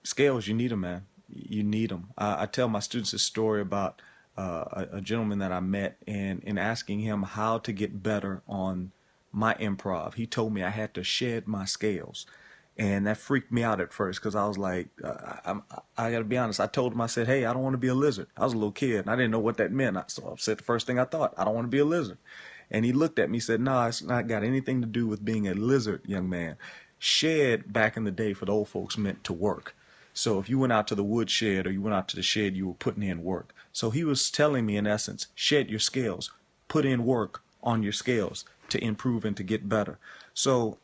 Scales, you need them, man. You need them. I tell my students a story about a gentleman that I met, and in asking him how to get better on my improv, he told me I had to shed my scales. And that freaked me out at first because I was like, I got to be honest. I told him, I said, hey, I don't want to be a lizard. I was a little kid and I didn't know what that meant. So I said the first thing I thought, I don't want to be a lizard. And he looked at me and said, no, it's not got anything to do with being a lizard, young man. Shed back in the day for the old folks meant to work. So if you went out to the woodshed or you went out to the shed, you were putting in work. So he was telling me, in essence, shed your scales, put in work on your scales to improve and to get better. So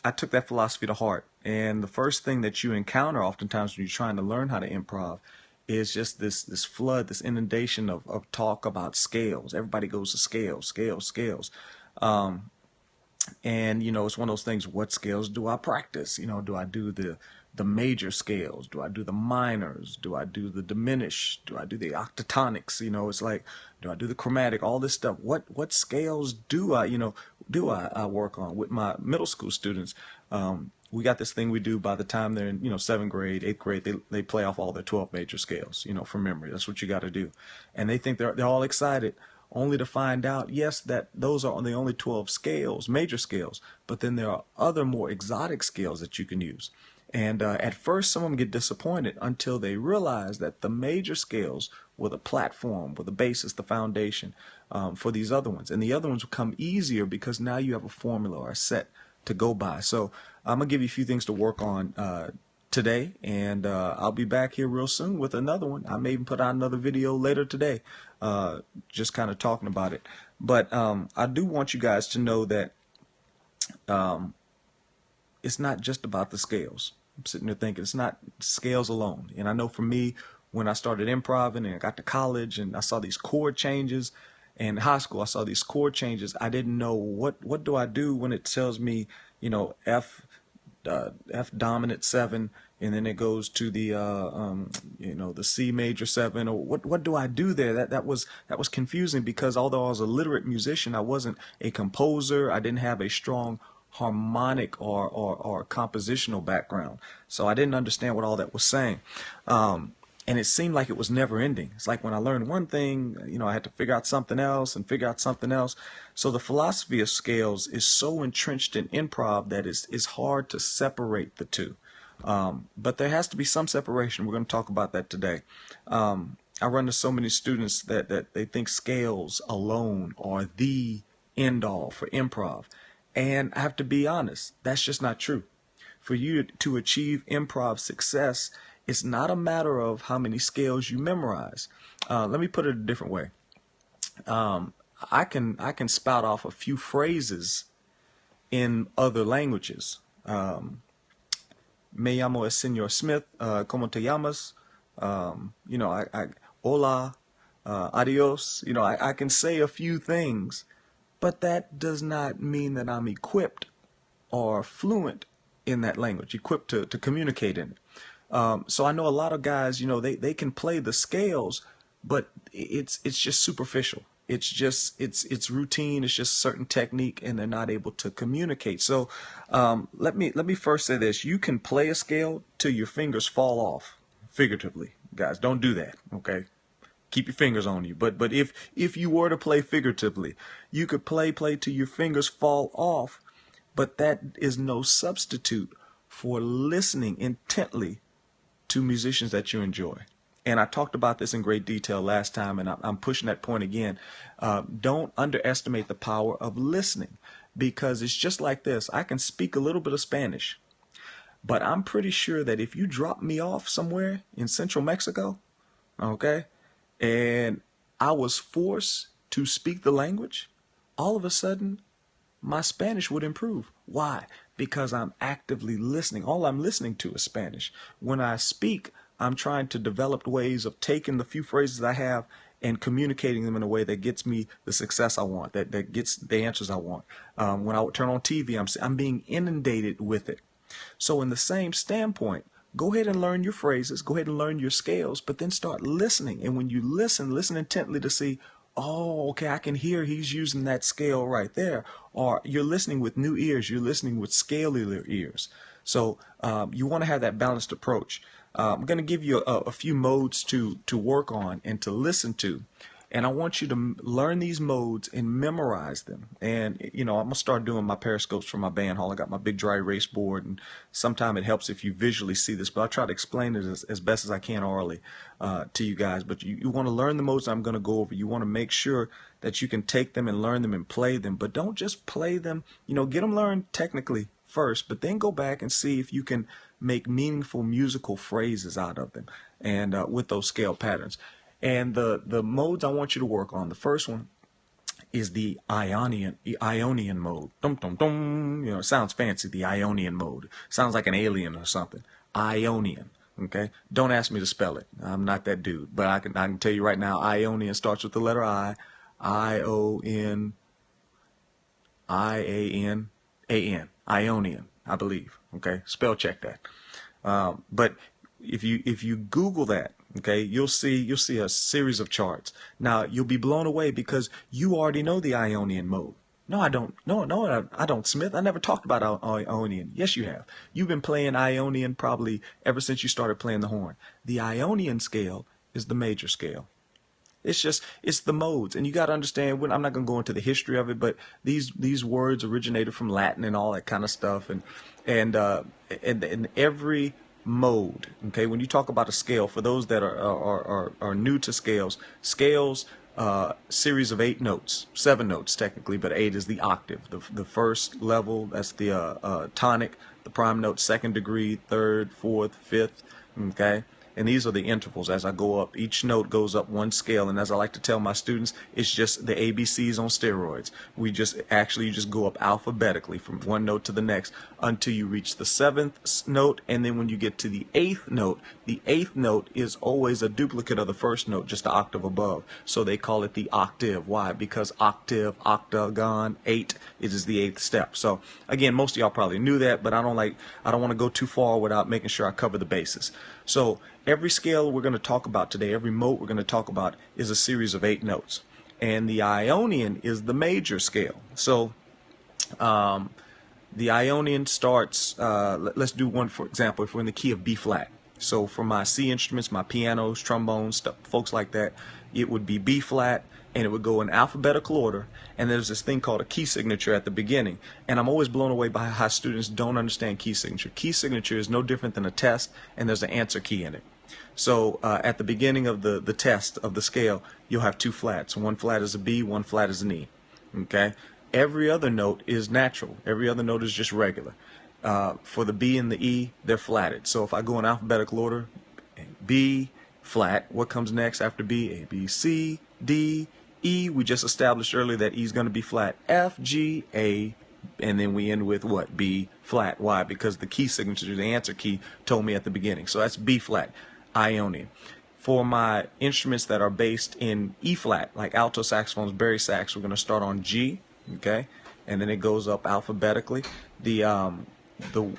I took that philosophy to heart. And the first thing that you encounter oftentimes when you're trying to learn how to improv is just this flood, this inundation of talk about scales. Everybody goes to scales, scales, scales. Um, and it's one of those things, what scales do I practice? Do I do the major scales? Do I do the minors? Do I do the diminished? Do I do the octatonics? It's like, do I do the chromatic? All this stuff. What scales do I work on with my middle school students? We got this thing we do by the time they're in, seventh grade, eighth grade, they play off all their 12 major scales, from memory. That's what you got to do. And they think they're all excited, only to find out, yes, that those are the only 12 scales, major scales, but then there are other more exotic scales that you can use. And at first, some of them get disappointed until they realize that the major scales were the platform, were the basis, the foundation for these other ones. And the other ones will come easier because now you have a formula or a set to go by. So I'm going to give you a few things to work on today, and I'll be back here real soon with another one. I may even put out another video later today, just kind of talking about it. But I do want you guys to know that it's not just about the scales. I'm sitting there thinking it's not scales alone. And I know for me, when I started improv and I got to college and I saw these chord changes, and high school I saw these chord changes, I didn't know what do I do when it tells me, F F dominant 7, and then it goes to the C major 7, or what do I do there? That was confusing, because although I was a literate musician, I wasn't a composer. I didn't have a strong harmonic or compositional background, so I didn't understand what all that was saying. And it seemed like it was never ending. It's like when I learned one thing, I had to figure out something else and figure out something else. So the philosophy of scales is so entrenched in improv that it's hard to separate the two. But there has to be some separation. We're going to talk about that today. I run into so many students that they think scales alone are the end all for improv. And I have to be honest, that's just not true. For you to achieve improv success, it's not a matter of how many scales you memorize. Let me put it a different way. I can spout off a few phrases in other languages. Me llamo el Señor Smith. ¿Cómo te llamas? Hola, adios. I can say a few things, but that does not mean that I'm equipped or fluent in that language, equipped to communicate in it. So I know a lot of guys, they can play the scales, but it's just superficial. It's routine. It's just certain technique, and they're not able to communicate. So let me first say this: you can play a scale till your fingers fall off, figuratively. Guys, don't do that. Okay, keep your fingers on you. But if you were to play figuratively, you could play till your fingers fall off. But that is no substitute for listening intently to musicians that you enjoy. And I talked about this in great detail last time, and I'm pushing that point again. Don't underestimate the power of listening, because it's just like this. I can speak a little bit of Spanish, but I'm pretty sure that if you drop me off somewhere in central Mexico, okay, and I was forced to speak the language, all of a sudden my Spanish would improve. Why? Because I'm actively listening. All I'm listening to is Spanish. When I speak, I'm trying to develop ways of taking the few phrases I have and communicating them in a way that gets me the success I want, that gets the answers I want. When I turn on TV, I'm being inundated with it. So in the same standpoint, go ahead and learn your phrases, go ahead and learn your scales, but then start listening. And when you listen intently to see, oh, okay, I can hear he's using that scale right there. Or you're listening with new ears, you're listening with scalier ears. So you want to have that balanced approach. I'm going to give you a few modes to work on and to listen to. And I want you to learn these modes and memorize them. And, you know, I'm going to start doing my periscopes for my band hall. I got my big dry erase board, and sometimes it helps if you visually see this, but I try to explain it as best as I can orally to you guys. But you want to learn the modes I'm going to go over. You want to make sure that you can take them and learn them and play them, but don't just play them, you know, get them learned technically first, but then go back and see if you can make meaningful musical phrases out of them and with those scale patterns. And the modes I want you to work on, the first one is the Ionian mode. Dum dum dum. You know, it sounds fancy, the Ionian mode. Sounds like an alien or something. Ionian. Okay? Don't ask me to spell it. I'm not that dude. But I can tell you right now, Ionian starts with the letter I. I-O-N I-A-N-A-N. Ionian, I believe. Okay? Spell check that. But if you Google that, okay, you'll see a series of charts. Now you'll be blown away because you already know the Ionian mode. No, I don't. No, I don't, Smith. I never talked about Ionian. Yes, you have. You've been playing Ionian probably ever since you started playing the horn. The Ionian scale is the major scale. It's the modes, and you got to understand. I'm not going to go into the history of it, but these words originated from Latin and all that kind of stuff, and every mode. Okay, when you talk about a scale, for those that are new to scales, series of 8 notes, 7 notes technically, but 8 is the octave. The first level, that's the tonic, the prime note, second degree, third, fourth, fifth. Okay. And these are the intervals. As I go up, each note goes up one scale. And as I like to tell my students, it's just the ABCs on steroids. You just go up alphabetically from one note to the next until you reach the 7th note. And then when you get to the 8th note is always a duplicate of the first note, just an octave above. So they call it the octave. Why? Because octave, octagon, 8, it is the 8th step. So again, most of y'all probably knew that, but I don't want to go too far without making sure I cover the bases. So every scale we're going to talk about today, every mode we're going to talk about is a series of 8 notes. And the Ionian is the major scale. So the Ionian starts, let's do one for example, if we're in the key of B flat. So for my C instruments, my pianos, trombones, folks like that, it would be B flat, and it would go in alphabetical order, and there's this thing called a key signature at the beginning. And I'm always blown away by how students don't understand key signature. Key signature is no different than a test, and there's an answer key in it. So at the beginning of the test of the scale, you'll have 2 flats. One flat is a B, one flat is an E. Okay? Every other note is natural. Every other note is just regular. For the B and the E, they're flatted. So if I go in alphabetical order, B, flat. What comes next after B? A, B, C, D, E. We just established earlier that E is going to be flat. F, G, A, and then we end with what? B flat. Why? Because the key signature, the answer key, told me at the beginning. So that's B flat, Ionian. For my instruments that are based in E flat, like alto saxophones, bari sax, we're going to start on G, okay, and then it goes up alphabetically. The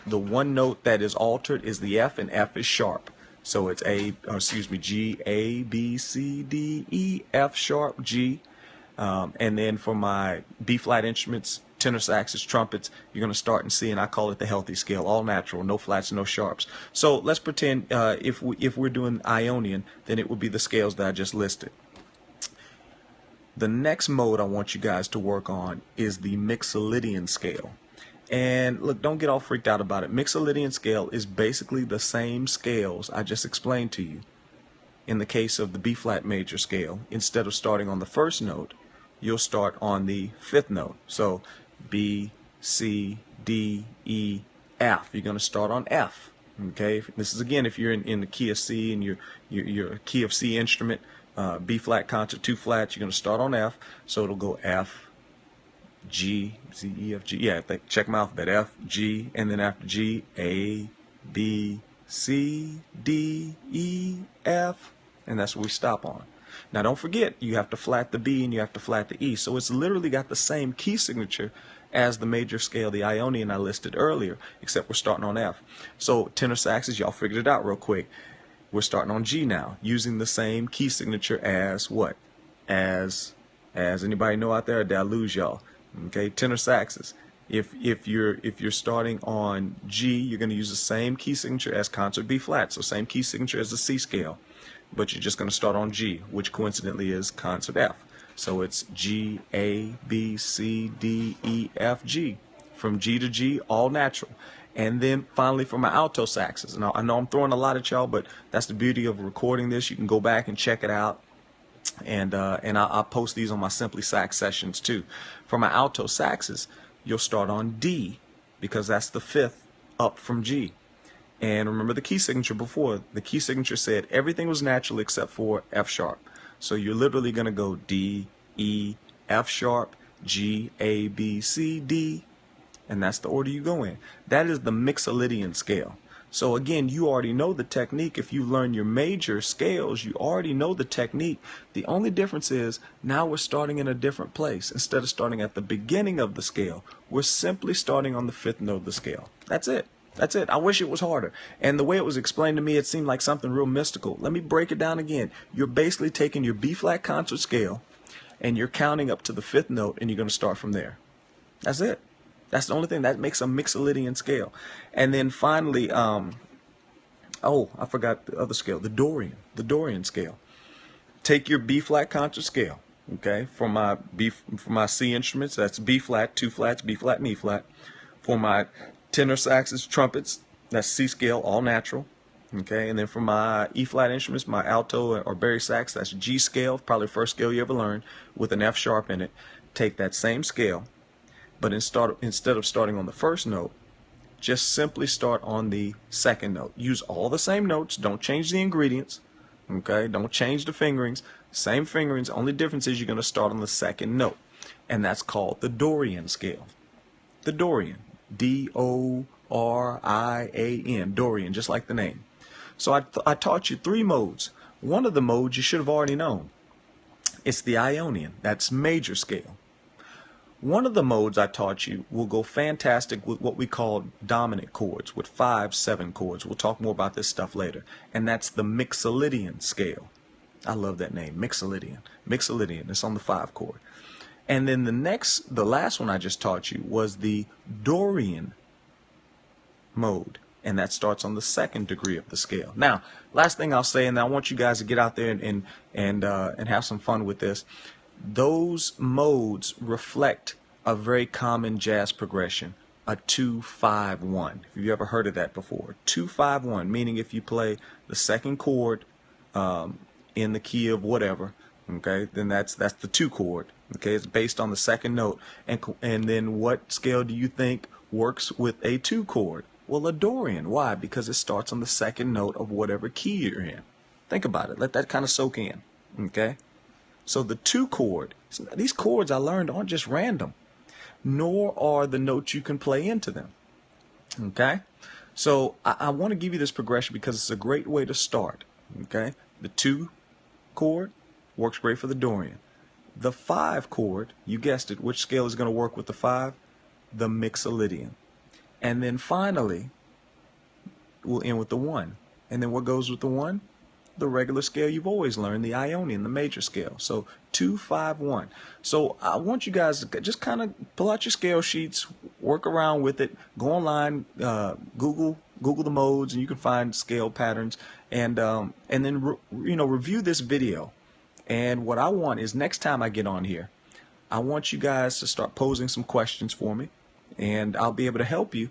one note that is altered is the F, and F is sharp. So it's G, A, B, C, D, E, F sharp, G. And then for my B flat instruments, tenor saxes, trumpets, you're going to start in C, and I call it the healthy scale, all natural, no flats, no sharps. So let's pretend if we're doing Ionian, then it would be the scales that I just listed. The next mode I want you guys to work on is the Mixolydian scale. And look, don't get all freaked out about it. Mixolydian scale is basically the same scales I just explained to you. In the case of the B flat major scale, instead of starting on the first note, you'll start on the 5th note. So B, C, D, E, F. You're going to start on F. Okay. This is again if you're in the key of C and you're a key of C instrument, B flat concert, 2 flats. You're going to start on F. So it'll go F, G, C, E, F, G. Yeah, check my alphabet. F, G, and then after G, A, B, C, D, E, F, and that's what we stop on. Now don't forget, you have to flat the B and you have to flat the E. So it's literally got the same key signature as the major scale, the Ionian I listed earlier, except we're starting on F. So tenor saxes, y'all figured it out real quick. We're starting on G now, using the same key signature as what? As anybody know out there, or did I lose y'all? Okay, tenor saxes. If you're starting on G, you're going to use the same key signature as concert B flat, so same key signature as the C scale, but you're just going to start on G, which coincidentally is concert F. So it's G, A, B, C, D, E, F, G. From G to G, all natural. And then finally for my alto saxes. Now I know I'm throwing a lot at y'all, but that's the beauty of recording this. You can go back and check it out. And I'll post these on my Simply Sax sessions too. For my alto saxes, you'll start on D because that's the fifth up from G. And remember the key signature before. The key signature said everything was natural except for F sharp. So you're literally going to go D, E, F sharp, G, A, B, C, D, and that's the order you go in. That is the Mixolydian scale. So again, you already know the technique. If you learn your major scales, you already know the technique. The only difference is now we're starting in a different place. Instead of starting at the beginning of the scale, we're simply starting on the fifth note of the scale. That's it. That's it. I wish it was harder. And the way it was explained to me, it seemed like something real mystical. Let me break it down again. You're basically taking your B flat concert scale and you're counting up to the fifth note and you're going to start from there. That's it. That's the only thing that makes a Mixolydian scale. And then finally, oh, I forgot the other scale, the Dorian scale. Take your B flat concert scale, okay? For my C instruments, that's B flat, two flats, B flat, and E flat. For my tenor saxes, trumpets, that's C scale, all natural, okay? And then for my E flat instruments, my alto or bari sax, that's G scale, probably the first scale you ever learned, with an F sharp in it. Take that same scale, but instead of starting on the first note, just simply start on the second note. Use all the same notes. Don't change the ingredients. Okay? Don't change the fingerings. Same fingerings. Only difference is you're going to start on the second note. And that's called the Dorian scale. The Dorian. D-O-R-I-A-N. Dorian, just like the name. So I taught you three modes. One of the modes you should have already known. It's the Ionian. That's major scale. One of the modes I taught you will go fantastic with what we call dominant chords, with 5/7 chords. We'll talk more about this stuff later. And that's the Mixolydian scale. I love that name, Mixolydian. Mixolydian, it's on the 5 chord. And then the last one I just taught you was the Dorian mode. And that starts on the second degree of the scale. Now, last thing I'll say, and I want you guys to get out there and have some fun with this. Those modes reflect a very common jazz progression, a 2-5-1. If you've ever heard of that before, 2-5-1, meaning if you play the second chord in the key of whatever, okay, then that's the 2 chord. Okay, it's based on the second note, and then what scale do you think works with a 2 chord? Well, a Dorian. Why? Because it starts on the second note of whatever key you're in. Think about it. Let that kind of soak in. Okay. So the 2 chord, these chords I learned aren't just random, nor are the notes you can play into them. Okay? So I want to give you this progression because it's a great way to start. Okay? The 2 chord works great for the Dorian. The 5 chord, you guessed it, which scale is going to work with the 5? The Mixolydian. And then finally, we'll end with the 1. And then what goes with the 1? The regular scale you've always learned, the Ionian, the major scale. So 2-5-1. So I want you guys to just kind of pull out your scale sheets, work around with it, go online, Google the modes, and you can find scale patterns, and then review this video. And what I want is next time I get on here, I want you guys to start posing some questions for me, and I'll be able to help you.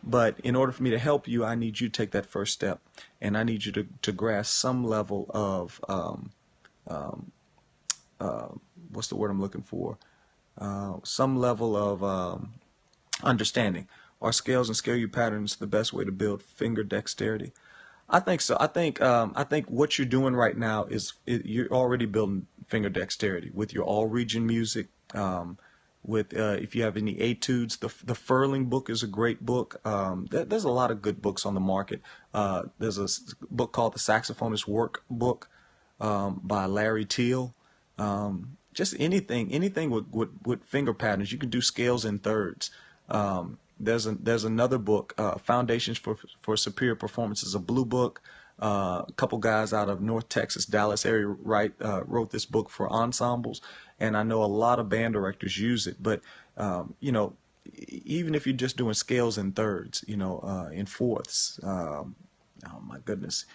But in order for me to help you, I need you to take that first step, and I need you to grasp some level of what's the word I'm looking for? Some level of understanding. Are scales and scale patterns the best way to build finger dexterity? I think so. I think what you're doing right now is you're already building finger dexterity with your all region music. If you have any etudes, the Furling book is a great book. There's a lot of good books on the market. There's a book called The Saxophonist Workbook by Larry Teal. Just anything with finger patterns. You can do scales in thirds. There's another book, Foundations for Superior Performance, is a blue book. A couple guys out of North Texas, Dallas area, wrote this book for ensembles, and I know a lot of band directors use it. But even if you're just doing scales in thirds, in fourths. Oh my goodness,